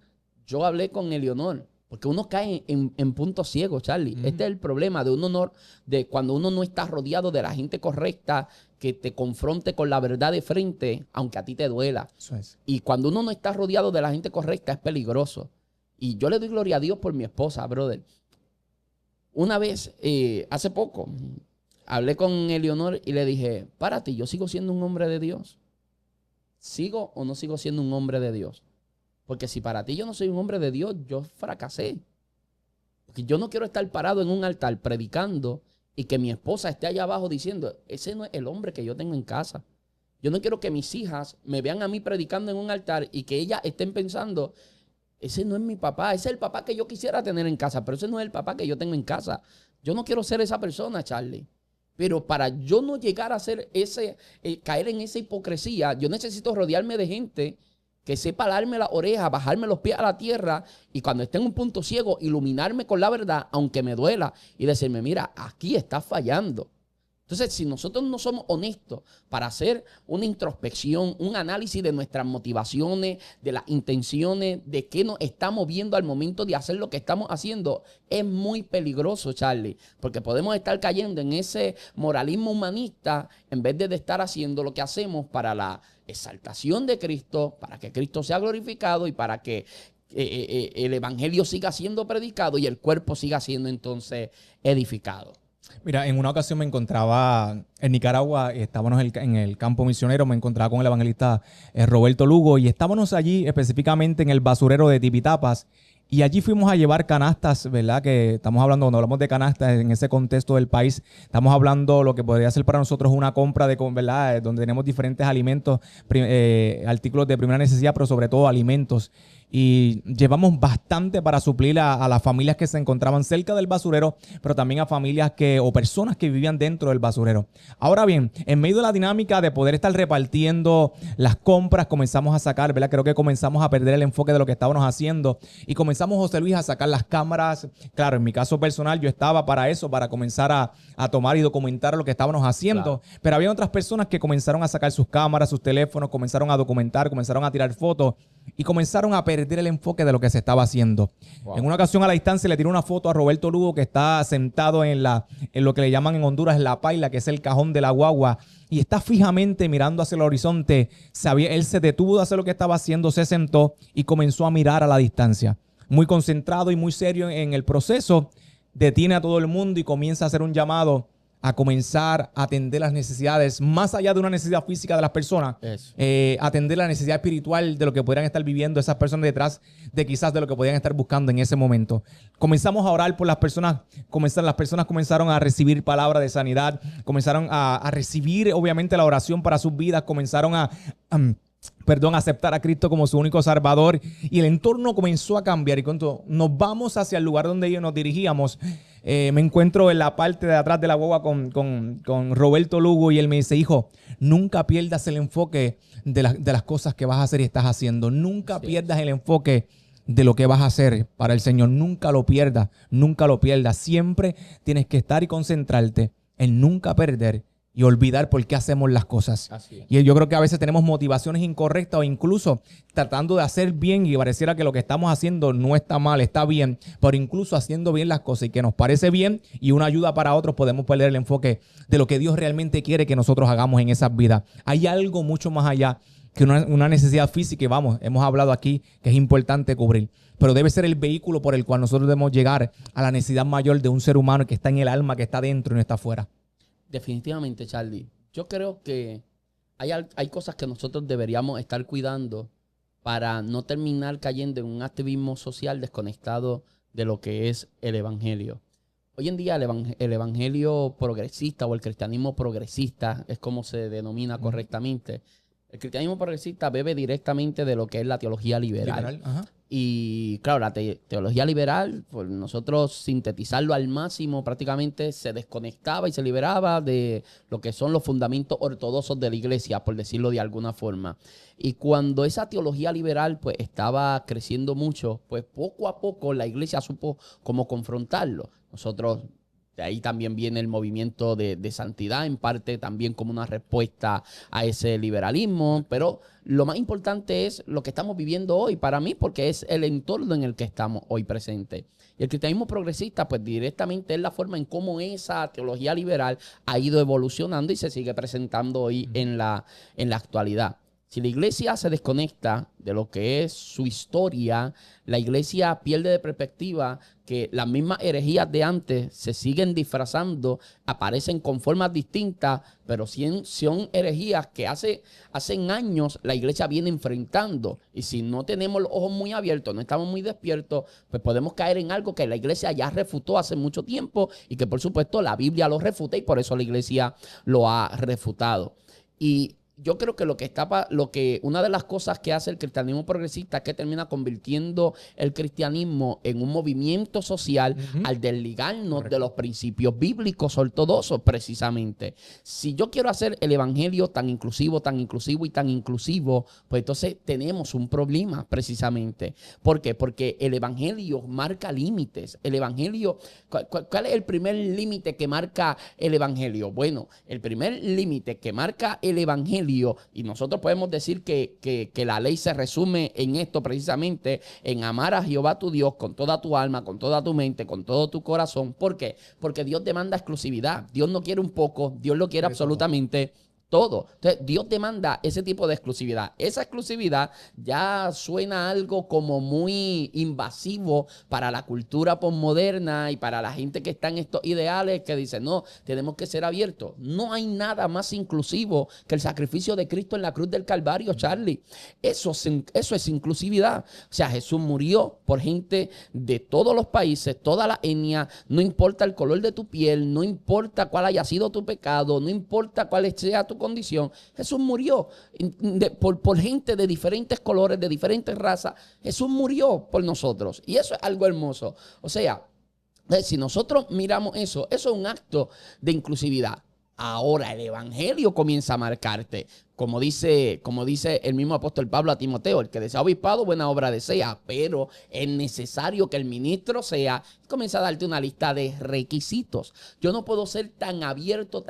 yo hablé con Eleonor Porque uno cae en puntos ciegos, Charlie. Este es el problema de cuando uno no está rodeado de la gente correcta que te confronte con la verdad de frente, aunque a ti te duela. Eso es. Y cuando uno no está rodeado de la gente correcta es peligroso. Y yo le doy gloria a Dios por mi esposa, brother. Una vez, hace poco, hablé con Eleonor y le dije, párate, yo sigo siendo un hombre de Dios. ¿Sigo o no sigo siendo un hombre de Dios? Porque si para ti yo no soy un hombre de Dios, yo fracasé. Porque yo no quiero estar parado en un altar predicando y que mi esposa esté allá abajo diciendo, ese no es el hombre que yo tengo en casa. Yo no quiero que mis hijas me vean a mí predicando en un altar y que ellas estén pensando, ese no es mi papá, ese es el papá que yo quisiera tener en casa, pero ese no es el papá que yo tengo en casa. Yo no quiero ser esa persona, Charlie. Pero para yo no llegar a ser caer en esa hipocresía, yo necesito rodearme de gente que sepa darme la oreja, bajarme los pies a la tierra y cuando esté en un punto ciego, iluminarme con la verdad, aunque me duela, y decirme, mira, aquí estás fallando. Entonces, si nosotros no somos honestos para hacer una introspección, un análisis de nuestras motivaciones, de las intenciones, de qué nos estamos viendo al momento de hacer lo que estamos haciendo, es muy peligroso, Charlie, porque podemos estar cayendo en ese moralismo humanista en vez de estar haciendo lo que hacemos para la exaltación de Cristo, para que Cristo sea glorificado y para que el evangelio siga siendo predicado y el cuerpo siga siendo entonces edificado. Mira, en una ocasión me encontraba en Nicaragua, estábamos en el campo misionero, me encontraba con el evangelista Roberto Lugo y estábamos allí específicamente en el basurero de Tipitapas y allí fuimos a llevar canastas, ¿verdad? Que estamos hablando, cuando hablamos de canastas en ese contexto del país, estamos hablando lo que podría ser para nosotros una compra de, ¿verdad? Donde tenemos diferentes alimentos, artículos de primera necesidad, pero sobre todo alimentos. Y llevamos bastante para suplir a las familias que se encontraban cerca del basurero, pero también a familias o personas que vivían dentro del basurero. Ahora bien, en medio de la dinámica de poder estar repartiendo las compras, comenzamos a sacar, ¿verdad? Creo que comenzamos a perder el enfoque de lo que estábamos haciendo y comenzamos, José Luis, a sacar las cámaras. Claro, en mi caso personal yo estaba para eso, para comenzar a tomar y documentar lo que estábamos haciendo, claro. Pero había otras personas que comenzaron a sacar sus cámaras, sus teléfonos, comenzaron a documentar, comenzaron a tirar fotos y comenzaron a perder el enfoque de lo que se estaba haciendo. Wow. En una ocasión a la distancia le tiré una foto a Roberto Lugo que está sentado en lo que le llaman en Honduras la paila, que es el cajón de la guagua, y está fijamente mirando hacia el horizonte. Él se detuvo de hacer lo que estaba haciendo, se sentó y comenzó a mirar a la distancia. Muy concentrado y muy serio en el proceso, detiene a todo el mundo y comienza a hacer un llamado a comenzar a atender las necesidades, más allá de una necesidad física de las personas, atender la necesidad espiritual de lo que podrían estar viviendo esas personas detrás de quizás de lo que podían estar buscando en ese momento. Comenzamos a orar por las personas, las personas comenzaron a recibir palabra de sanidad, comenzaron a recibir obviamente la oración para sus vidas, comenzaron a aceptar a Cristo como su único salvador y el entorno comenzó a cambiar y cuando nos vamos hacia el lugar donde ellos nos dirigíamos, me encuentro en la parte de atrás de la guagua con Roberto Lugo y él me dice, hijo, nunca pierdas el enfoque de las cosas que vas a hacer y estás haciendo, nunca pierdas el enfoque de lo que vas a hacer para el Señor, nunca lo pierdas, siempre tienes que estar y concentrarte en nunca perder y olvidar por qué hacemos las cosas. Y yo creo que a veces tenemos motivaciones incorrectas o incluso tratando de hacer bien y pareciera que lo que estamos haciendo no está mal, está bien, pero incluso haciendo bien las cosas y que nos parece bien y una ayuda para otros podemos perder el enfoque de lo que Dios realmente quiere que nosotros hagamos en esas vidas. Hay algo mucho más allá que una necesidad física y hemos hablado aquí que es importante cubrir, pero debe ser el vehículo por el cual nosotros debemos llegar a la necesidad mayor de un ser humano que está en el alma, que está dentro y no está afuera. Definitivamente, Charlie. Yo creo que hay cosas que nosotros deberíamos estar cuidando para no terminar cayendo en un activismo social desconectado de lo que es el evangelio. Hoy en día el evangelio progresista o el cristianismo progresista es como se denomina correctamente. El cristianismo progresista bebe directamente de lo que es la teología liberal. Y claro, la teología liberal, por nosotros sintetizarlo al máximo, prácticamente se desconectaba y se liberaba de lo que son los fundamentos ortodoxos de la iglesia, por decirlo de alguna forma. Y cuando esa teología liberal pues estaba creciendo mucho, pues poco a poco la iglesia supo cómo confrontarlo. Nosotros De ahí también viene el movimiento de santidad, en parte también como una respuesta a ese liberalismo. Pero lo más importante es lo que estamos viviendo hoy para mí, porque es el entorno en el que estamos hoy presentes. Y el cristianismo progresista, pues directamente es la forma en cómo esa teología liberal ha ido evolucionando y se sigue presentando hoy en la actualidad. Si la iglesia se desconecta de lo que es su historia, la iglesia pierde de perspectiva que las mismas herejías de antes se siguen disfrazando, aparecen con formas distintas, pero son herejías que hacen años la iglesia viene enfrentando. Y si no tenemos los ojos muy abiertos, no estamos muy despiertos, pues podemos caer en algo que la iglesia ya refutó hace mucho tiempo y que por supuesto la Biblia lo refuta y por eso la iglesia lo ha refutado. Y yo creo que una de las cosas que hace el cristianismo progresista es que termina convirtiendo el cristianismo en un movimiento social al desligarnos de los principios bíblicos ortodoxos, precisamente. Si yo quiero hacer el evangelio tan inclusivo y tan inclusivo, pues entonces tenemos un problema, precisamente. ¿Por qué? Porque el evangelio marca límites. El evangelio, ¿cuál es el primer límite que marca el evangelio? Bueno, el primer límite que marca el evangelio, y nosotros podemos decir que la ley se resume en esto precisamente, en amar a Jehová tu Dios con toda tu alma, con toda tu mente, con todo tu corazón. ¿Por qué? Porque Dios demanda exclusividad. Dios no quiere un poco, Dios lo quiere absolutamente todo. Entonces, Dios demanda ese tipo de exclusividad. Esa exclusividad ya suena algo como muy invasivo para la cultura posmoderna y para la gente que está en estos ideales que dicen, no, tenemos que ser abiertos. No hay nada más inclusivo que el sacrificio de Cristo en la cruz del Calvario, Charlie. Eso es inclusividad. O sea, Jesús murió por gente de todos los países, toda la etnia, no importa el color de tu piel, no importa cuál haya sido tu pecado, no importa cuál sea tu condición. Jesús murió por gente de diferentes colores, de diferentes razas. Jesús murió por nosotros. Y eso es algo hermoso. O sea, si nosotros miramos eso es un acto de inclusividad. Ahora el evangelio comienza a marcarte. Como dice el mismo apóstol Pablo a Timoteo, el que desea obispado, buena obra desea, pero es necesario que el ministro sea. Comienza a darte una lista de requisitos. Yo no puedo ser tan abierto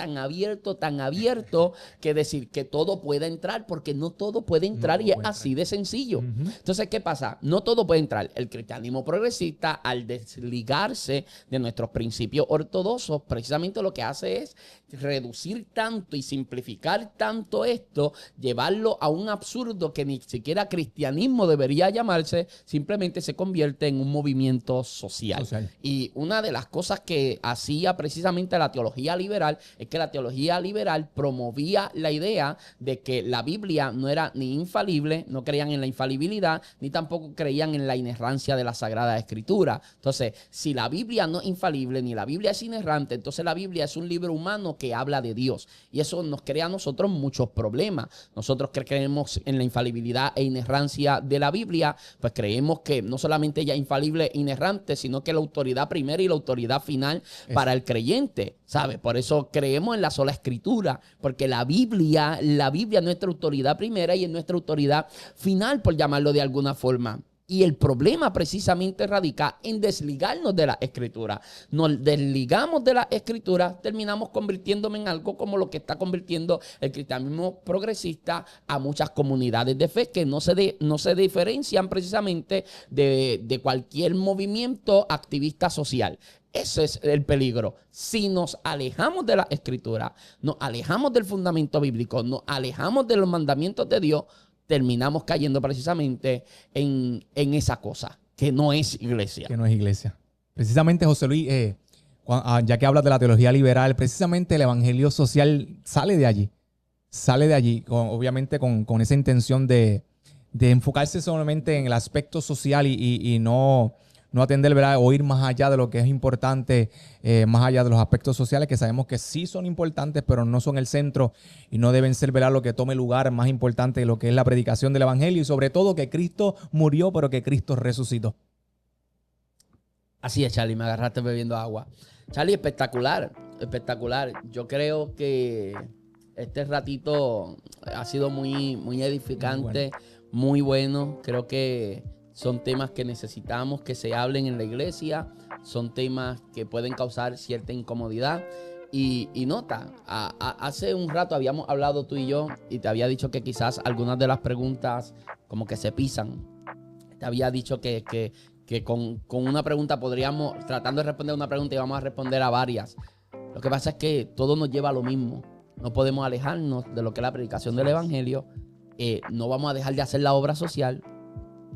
que decir que todo pueda entrar, porque no todo puede entrar y es así de sencillo. Entonces, ¿qué pasa? No todo puede entrar. El cristianismo progresista, al desligarse de nuestros principios ortodoxos, precisamente lo que hace es reducir tanto y simplificar tanto esto, llevarlo a un absurdo que ni siquiera cristianismo debería llamarse, simplemente se convierte en un movimiento social. Y una de las cosas que hacía precisamente la teología liberal es que la teología liberal promovía la idea de que la Biblia no era ni infalible, no creían en la infalibilidad, ni tampoco creían en la inerrancia de la Sagrada Escritura. Entonces, si la Biblia no es infalible, ni la Biblia es inerrante, entonces la Biblia es un libro humano que habla de Dios. Y eso nos crea a nosotros muchos problemas. Nosotros que creemos en la infalibilidad e inerrancia de la Biblia, pues creemos que no solamente ella es infalible e inerrante, sino que la autoridad primera y la autoridad final para el creyente, ¿sabe? Por eso creemos en la sola Escritura, porque la Biblia es nuestra autoridad primera y es nuestra autoridad final, por llamarlo de alguna forma. Y el problema precisamente radica en desligarnos de la Escritura. Nos desligamos de la Escritura, terminamos convirtiéndome en algo como lo que está convirtiendo el cristianismo progresista a muchas comunidades de fe que no se diferencian precisamente de cualquier movimiento activista social. Ese es el peligro. Si nos alejamos de la Escritura, nos alejamos del fundamento bíblico, nos alejamos de los mandamientos de Dios, terminamos cayendo precisamente en esa cosa, que no es iglesia. Que no es iglesia. Precisamente, José Luis, ya que hablas de la teología liberal, precisamente el evangelio social sale de allí. Sale de allí, obviamente con esa intención de enfocarse solamente en el aspecto social y no atender, ¿verdad? O ir más allá de lo que es importante, más allá de los aspectos sociales que sabemos que sí son importantes, pero no son el centro y no deben ser, ¿verdad?, lo que tome lugar más importante de lo que es la predicación del evangelio y sobre todo que Cristo murió, pero que Cristo resucitó. Así es, Charlie, me agarraste bebiendo agua. Charlie, espectacular, espectacular. Yo creo que este ratito ha sido muy, muy edificante, muy bueno. Creo que son temas que necesitamos que se hablen en la iglesia. son temas que pueden causar cierta incomodidad. Y nota, hace un rato habíamos hablado tú y yo y te había dicho que quizás algunas de las preguntas como que se pisan. Te había dicho que con una pregunta podríamos, tratando de responder una pregunta, íbamos a responder a varias. Lo que pasa es que todo nos lleva a lo mismo. No podemos alejarnos de lo que es la predicación del evangelio. No vamos a dejar de hacer la obra social,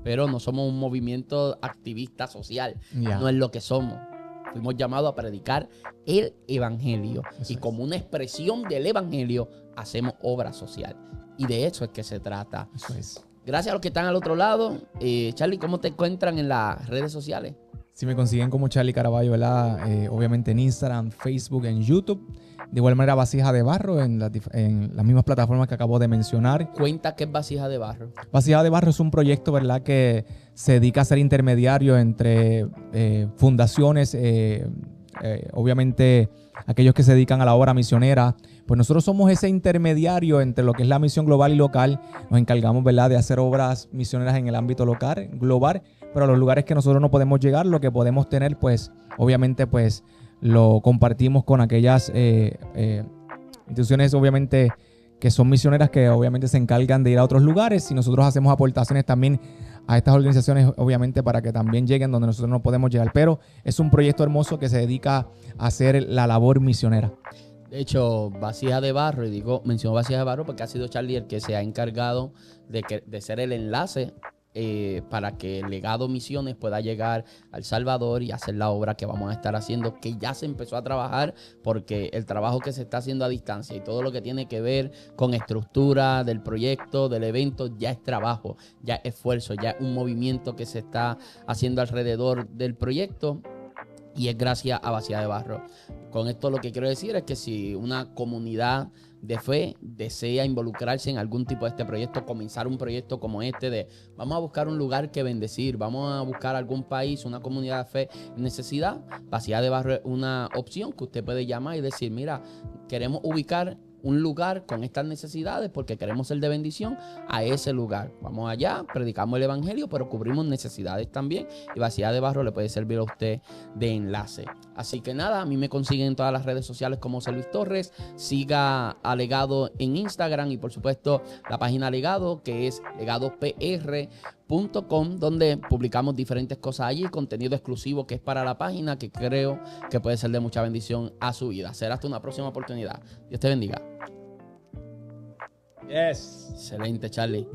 pero no somos un movimiento activista social. No es lo que somos. Fuimos llamados a predicar el evangelio. Y como una expresión del evangelio, hacemos obra social. Y de eso es que se trata. Eso es. Gracias a los que están al otro lado. Charlie, ¿cómo te encuentran en las redes sociales? Si me consiguen como Charlie Caraballo, ¿verdad? Obviamente en Instagram, Facebook, en YouTube. De igual manera, Vasija de Barro en las mismas plataformas que acabo de mencionar. Cuenta qué es Vasija de Barro. Vasija de Barro es un proyecto, ¿verdad?, que se dedica a ser intermediario entre fundaciones, obviamente aquellos que se dedican a la obra misionera. Pues nosotros somos ese intermediario entre lo que es la misión global y local. Nos encargamos, ¿verdad?, de hacer obras misioneras en el ámbito local, global, pero a los lugares que nosotros no podemos llegar, lo que podemos tener, pues, obviamente, pues, lo compartimos con aquellas instituciones, obviamente, que son misioneras, que obviamente se encargan de ir a otros lugares, y nosotros hacemos aportaciones también a estas organizaciones, obviamente, para que también lleguen donde nosotros no podemos llegar. Pero es un proyecto hermoso que se dedica a hacer la labor misionera. De hecho, Vasija de Barro, y menciono Vasija de Barro porque ha sido Charlie el que se ha encargado de ser el enlace para que el Legado Misiones pueda llegar a El Salvador y hacer la obra que vamos a estar haciendo, que ya se empezó a trabajar, porque el trabajo que se está haciendo a distancia y todo lo que tiene que ver con estructura del proyecto, del evento, ya es trabajo, ya es esfuerzo, ya es un movimiento que se está haciendo alrededor del proyecto. Y es gracias a Vasija de Barro. Con esto lo que quiero decir es que si una comunidad de fe desea involucrarse en algún tipo de este proyecto, comenzar un proyecto como este de vamos a buscar un lugar que bendecir, vamos a buscar algún país, una comunidad de fe en necesidad, Vasija de Barro es una opción que usted puede llamar y decir, mira, queremos ubicar un lugar con estas necesidades porque queremos ser de bendición a ese lugar. Vamos allá, predicamos el evangelio, pero cubrimos necesidades también, y Vasija de Barro le puede servir a usted de enlace. Así que nada, a mí me consiguen en todas las redes sociales como José Luis Torres. Siga a Legado en Instagram y por supuesto la página Legado, que es legadopr.com, donde publicamos diferentes cosas allí, contenido exclusivo que es para la página, que creo que puede ser de mucha bendición a su vida. Será hasta una próxima oportunidad. Dios te bendiga. Yes. Excelente, Charlie.